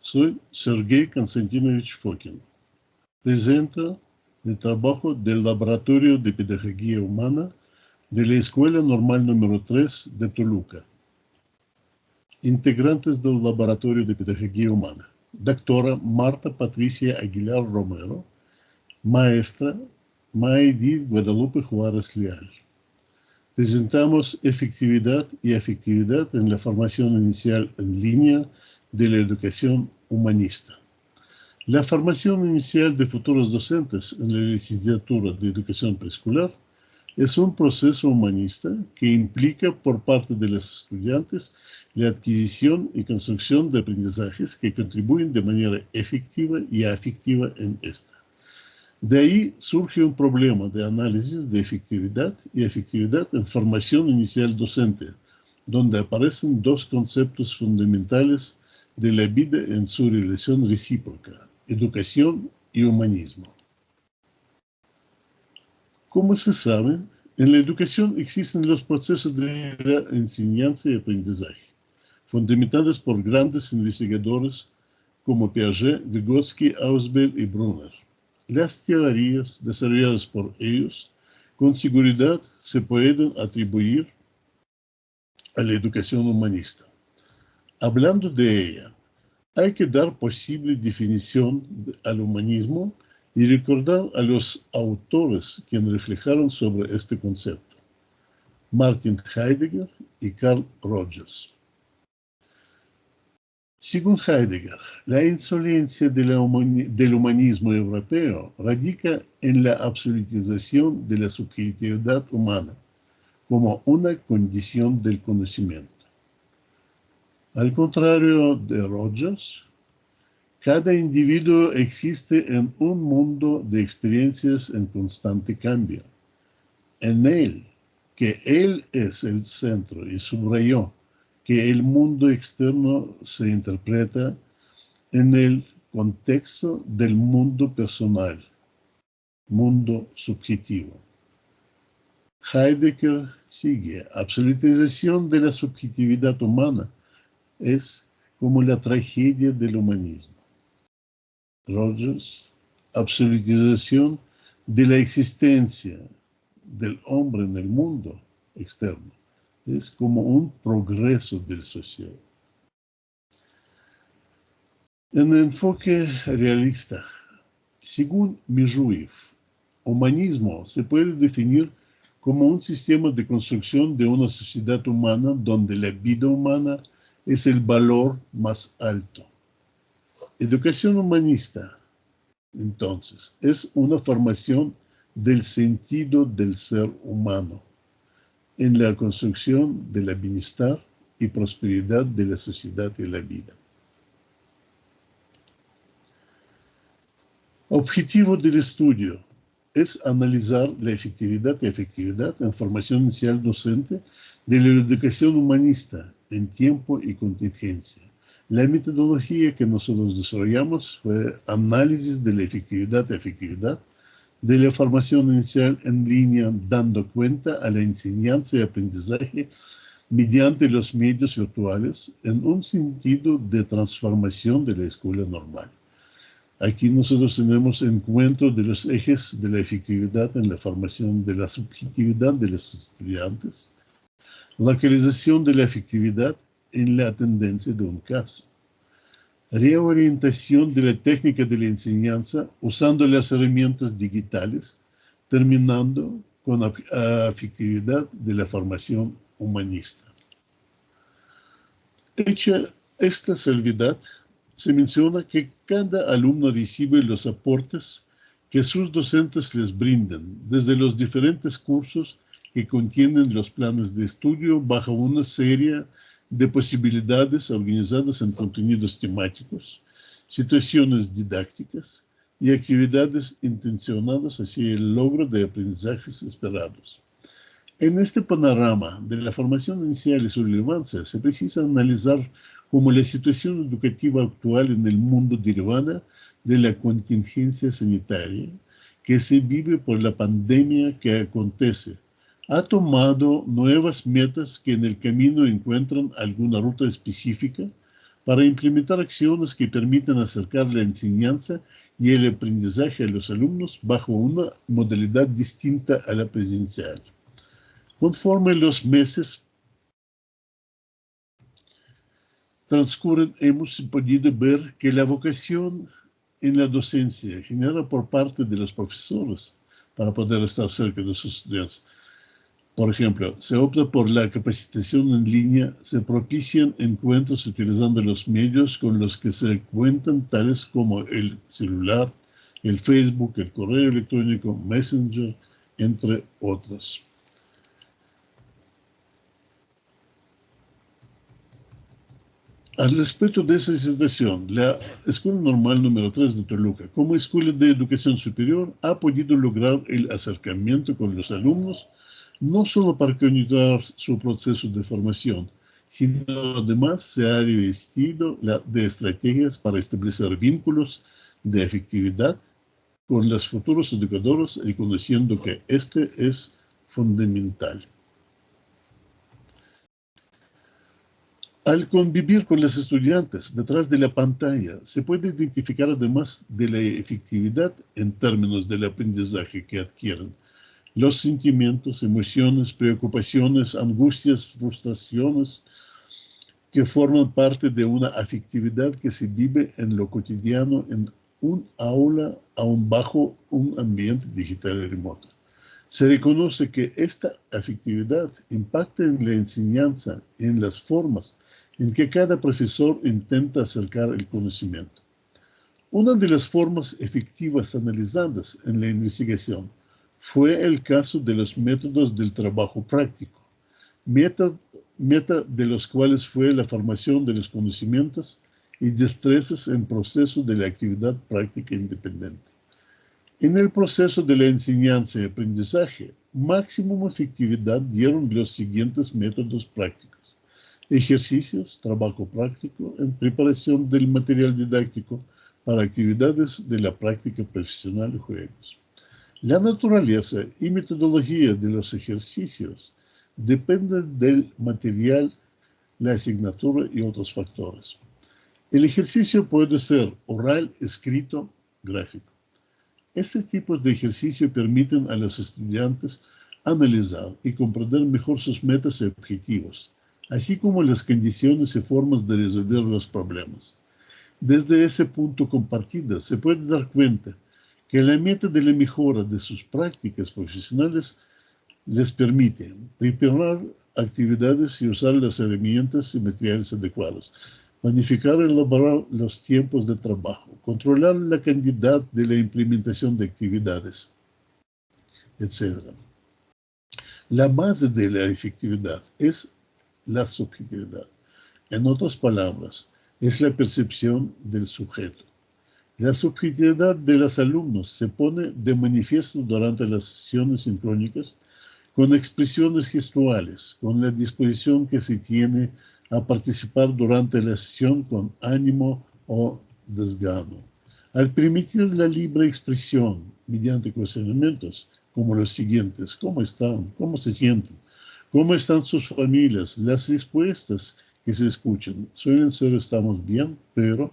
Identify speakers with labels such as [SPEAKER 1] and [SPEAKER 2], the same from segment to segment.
[SPEAKER 1] Soy Sergei Konstantinovich Fokin. Presento el trabajo del Laboratorio de Pedagogía Humana de la Escuela Normal número 3 de Toluca. Integrantes del Laboratorio de Pedagogía Humana: doctora Marta Patricia Aguilar Romero, maestra Maedith Guadalupe Juárez Leal. Presentamos efectividad y afectividad en la formación inicial en línea de la educación humanista. La formación inicial de futuros docentes en la licenciatura de educación preescolar es un proceso humanista que implica por parte de los estudiantes la adquisición y construcción de aprendizajes que contribuyen de manera efectiva y afectiva en esta. De ahí surge un problema de análisis de efectividad y afectividad en formación inicial docente, donde aparecen dos conceptos fundamentales de la vida en su relación recíproca: educación y humanismo. Como se sabe, en la educación existen los procesos de la enseñanza y aprendizaje, fundamentados por grandes investigadores como Piaget, Vygotsky, Ausubel y Brunner. Las teorías desarrolladas por ellos con seguridad se pueden atribuir a la educación humanista. Hablando de ella, hay que dar posible definición al humanismo y recordar a los autores quienes reflejaron sobre este concepto: Martin Heidegger y Carl Rogers. Según Heidegger, la insolencia del humanismo europeo radica en la absolutización de la subjetividad humana como una condición del conocimiento. Al contrario de Rogers, cada individuo existe en un mundo de experiencias en constante cambio. En él, que él es el centro, y subrayó que el mundo externo se interpreta en el contexto del mundo personal, mundo subjetivo. Heidegger sigue: absolutización de la subjetividad humana es como la tragedia del humanismo. Rogers: absolutización de la existencia del hombre en el mundo externo es como un progreso del social. En enfoque realista, según Mijuev, humanismo se puede definir como un sistema de construcción de una sociedad humana donde la vida humana es el valor más alto. Educación humanista, entonces, es una formación del sentido del ser humano en la construcción de la bienestar y prosperidad de la sociedad y la vida. Objetivo del estudio es analizar la efectividad y afectividad en formación inicial docente de la educación humanista en tiempo y contingencia. La metodología que nosotros desarrollamos fue análisis de la efectividad y afectividad de la formación inicial en línea, dando cuenta a la enseñanza y aprendizaje mediante los medios virtuales en un sentido de transformación de la escuela normal. Aquí nosotros tenemos encuentro de los ejes de la efectividad en la formación de la subjetividad de los estudiantes, localización de la efectividad en la tendencia de un caso, reorientación de la técnica de la enseñanza usando las herramientas digitales, terminando con la afectividad de la formación humanista. Hecha esta salvedad, se menciona que cada alumno recibe los aportes que sus docentes les brindan desde los diferentes cursos que contienen los planes de estudio bajo una serie de posibilidades organizadas en contenidos temáticos, situaciones didácticas y actividades intencionadas hacia el logro de aprendizajes esperados. En este panorama de la formación inicial y su relevancia, se precisa analizar cómo la situación educativa actual en el mundo derivada de la contingencia sanitaria que se vive por la pandemia que acontece ha tomado nuevas metas que en el camino encuentran alguna ruta específica para implementar acciones que permitan acercar la enseñanza y el aprendizaje a los alumnos bajo una modalidad distinta a la presencial. Conforme los meses transcurren, hemos podido ver que la vocación en la docencia genera por parte de los profesores para poder estar cerca de sus estudiantes. Por ejemplo, se opta por la capacitación en línea, se propician encuentros utilizando los medios con los que se cuentan, tales como el celular, el Facebook, el correo electrónico, Messenger, entre otros. Al respecto de esa situación, la Escuela Normal número 3 de Toluca, como escuela de educación superior, ha podido lograr el acercamiento con los alumnos, no solo para continuar su proceso de formación, sino además se ha revestido de estrategias para establecer vínculos de afectividad con los futuros educadores, reconociendo que este es fundamental. Al convivir con los estudiantes detrás de la pantalla, se puede identificar además de la efectividad en términos del aprendizaje que adquieren, los sentimientos, emociones, preocupaciones, angustias, frustraciones, que forman parte de una afectividad que se vive en lo cotidiano en un aula, aún bajo un ambiente digital y remoto. Se reconoce que esta afectividad impacta en la enseñanza, en las formas en que cada profesor intenta acercar el conocimiento. Una de las formas efectivas analizadas en la investigación fue el caso de los métodos del trabajo práctico, meta de los cuales fue la formación de los conocimientos y destrezas en proceso de la actividad práctica independiente. En el proceso de la enseñanza y aprendizaje, máxima efectividad dieron los siguientes métodos prácticos: ejercicios, trabajo práctico, en preparación del material didáctico para actividades de la práctica profesional y juegos. La naturaleza y metodología de los ejercicios dependen del material, la asignatura y otros factores. El ejercicio puede ser oral, escrito, gráfico. Estos tipos de ejercicio permiten a los estudiantes analizar y comprender mejor sus metas y objetivos, así como las condiciones y formas de resolver los problemas. Desde ese punto compartido se puede dar cuenta que la meta de la mejora de sus prácticas profesionales les permite preparar actividades y usar las herramientas y materiales adecuados, planificar y elaborar los tiempos de trabajo, controlar la cantidad de la implementación de actividades, etc. La base de la efectividad es la subjetividad. En otras palabras, es la percepción del sujeto. La subjetividad de los alumnos se pone de manifiesto durante las sesiones sincrónicas con expresiones gestuales, con la disposición que se tiene a participar durante la sesión con ánimo o desgano. Al permitir la libre expresión mediante cuestionamientos como los siguientes: ¿cómo están? ¿Cómo se sienten? ¿Cómo están sus familias? Las respuestas que se escuchan suelen ser: estamos bien, pero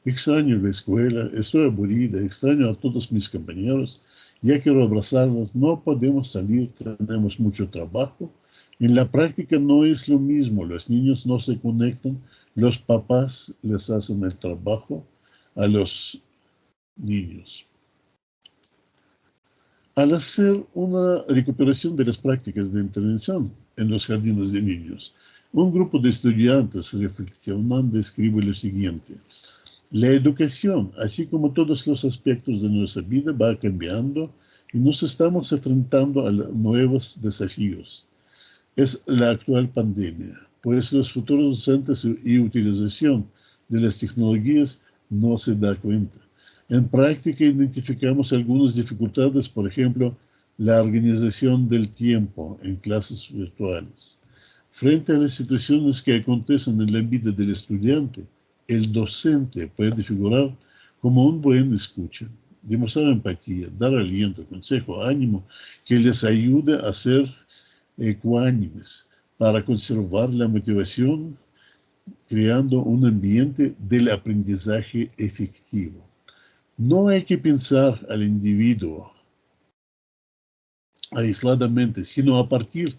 [SPEAKER 1] extraño la escuela, estoy aburrida, extraño a todos mis compañeros, ya quiero abrazarlos, no podemos salir, tenemos mucho trabajo. En la práctica no es lo mismo, los niños no se conectan, los papás les hacen el trabajo a los niños. Al hacer una recuperación de las prácticas de intervención en los jardines de niños, un grupo de estudiantes reflexionando escribe lo siguiente: la educación, así como todos los aspectos de nuestra vida, va cambiando y nos estamos enfrentando a nuevos desafíos. Es la actual pandemia, pues los futuros docentes y utilización de las tecnologías no se da cuenta. En práctica identificamos algunas dificultades, por ejemplo, la organización del tiempo en clases virtuales. Frente a las situaciones que acontecen en la vida del estudiante, el docente puede figurar como un buen escucha, demostrar empatía, dar aliento, consejo, ánimo, que les ayude a ser ecuánimes para conservar la motivación creando un ambiente del aprendizaje efectivo. No hay que pensar al individuo aisladamente, sino a partir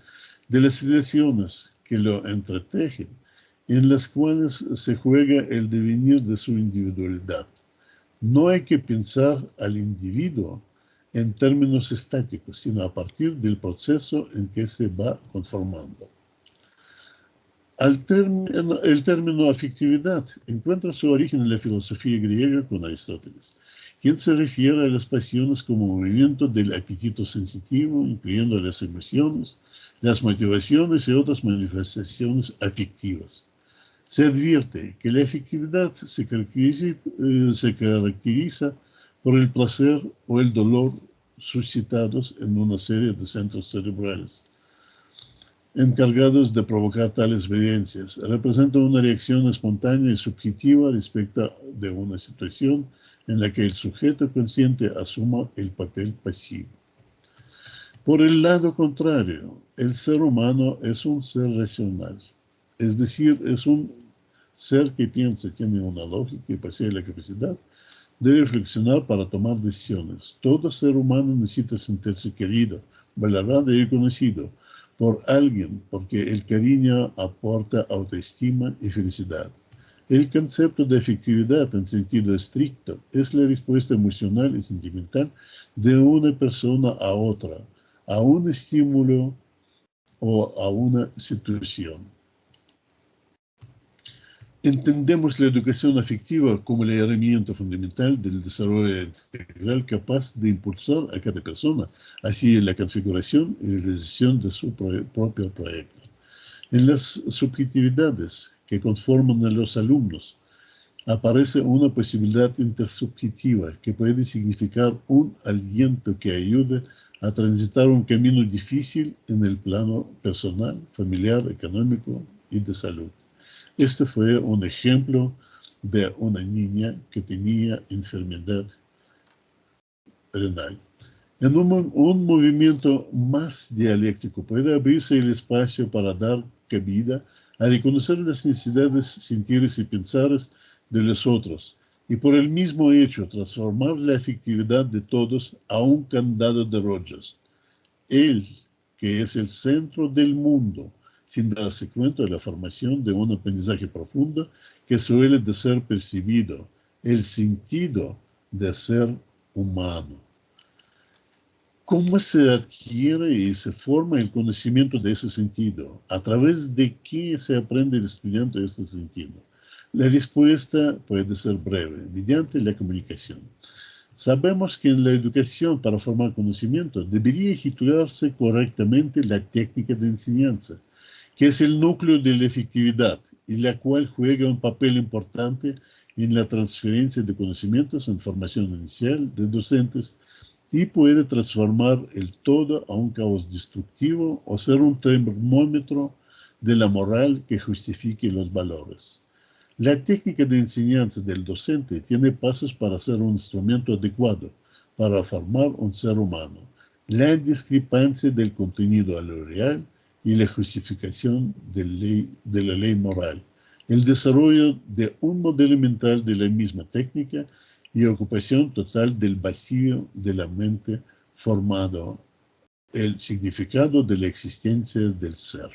[SPEAKER 1] de las relaciones que lo entretejen, en las cuales se juega el devenir de su individualidad. No hay que pensar al individuo en términos estáticos, sino a partir del proceso en que se va conformando. El término afectividad encuentra su origen en la filosofía griega con Aristóteles, quien se refiere a las pasiones como movimiento del apetito sensitivo, incluyendo las emociones, las motivaciones y otras manifestaciones afectivas. Se advierte que la afectividad se caracteriza por el placer o el dolor suscitados en una serie de centros cerebrales encargados de provocar tales vivencias. Representa una reacción espontánea y subjetiva respecto de una situación en la que el sujeto consciente asuma el papel pasivo. Por el lado contrario, el ser humano es un ser racional, es decir, es un ser que piensa, tiene una lógica y posee la capacidad de reflexionar para tomar decisiones. Todo ser humano necesita sentirse querido, valorado y conocido por alguien, porque el cariño aporta autoestima y felicidad. El concepto de afectividad en sentido estricto es la respuesta emocional y sentimental de una persona a otra, a un estímulo o a una situación. Entendemos la educación afectiva como la herramienta fundamental del desarrollo integral capaz de impulsar a cada persona hacia la configuración y realización de su propio proyecto. En las subjetividades que conforman a los alumnos aparece una posibilidad intersubjetiva que puede significar un aliento que ayude a transitar un camino difícil en el plano personal, familiar, económico y de salud. Este fue un ejemplo de una niña que tenía enfermedad renal. En un movimiento más dialéctico puede abrirse el espacio para dar cabida a reconocer las necesidades, sentires y pensares de los otros y por el mismo hecho transformar la afectividad de todos a un candado de rollos. Él, que es el centro del mundo, sin darse cuenta de la formación de un aprendizaje profundo que suele de ser percibido, el sentido de ser humano. ¿Cómo se adquiere y se forma el conocimiento de ese sentido? ¿A través de qué se aprende el estudiante este sentido? La respuesta puede ser breve, mediante la comunicación. Sabemos que en la educación para formar conocimiento debería ejecutarse correctamente la técnica de enseñanza, que es el núcleo de la efectividad y la cual juega un papel importante en la transferencia de conocimientos en formación inicial de docentes y puede transformar el todo a un caos destructivo o ser un termómetro de la moral que justifique los valores. La técnica de enseñanza del docente tiene pasos para ser un instrumento adecuado para formar un ser humano. La discrepancia del contenido a lo real y la justificación de la ley moral. El desarrollo de un modelo mental de la misma técnica y ocupación total del vacío de la mente formado el significado de la existencia del ser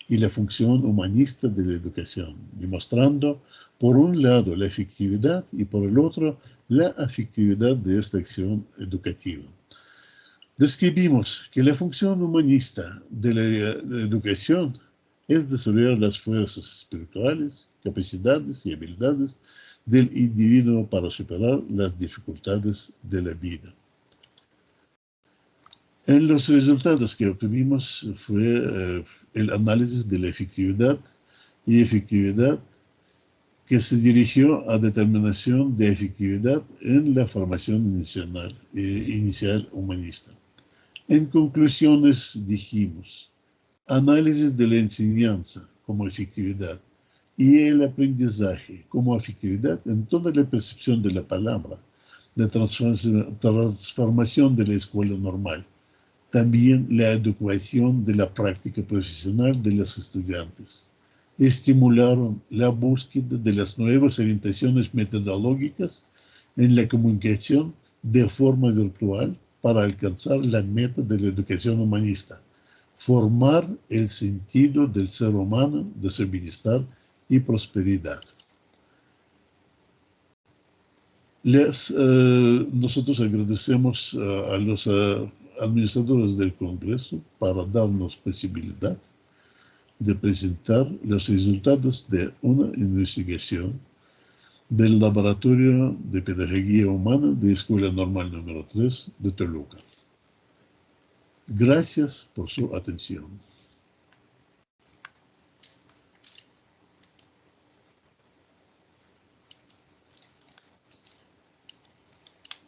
[SPEAKER 1] y la función humanista de la educación, demostrando por un lado la efectividad y por el otro la afectividad de esta acción educativa. Describimos que la función humanista de la educación es desarrollar las fuerzas espirituales, capacidades y habilidades del individuo para superar las dificultades de la vida. En los resultados que obtuvimos fue el análisis de la efectividad y efectividad que se dirigió a determinación de efectividad en la formación inicial humanista. En conclusiones dijimos, análisis de la enseñanza como efectividad y el aprendizaje como efectividad en toda la percepción de la palabra, la transformación de la escuela normal, también la adecuación de la práctica profesional de los estudiantes. estimularon la búsqueda de las nuevas orientaciones metodológicas en la comunicación de forma virtual para alcanzar la meta de la educación humanista, formar el sentido del ser humano, de su bienestar y prosperidad. Nosotros agradecemos a los administradores del Congreso para darnos posibilidad de presentar los resultados de una investigación del Laboratorio de Pedagogía Humana de Escuela Normal número 3 de Toluca. Gracias por su atención.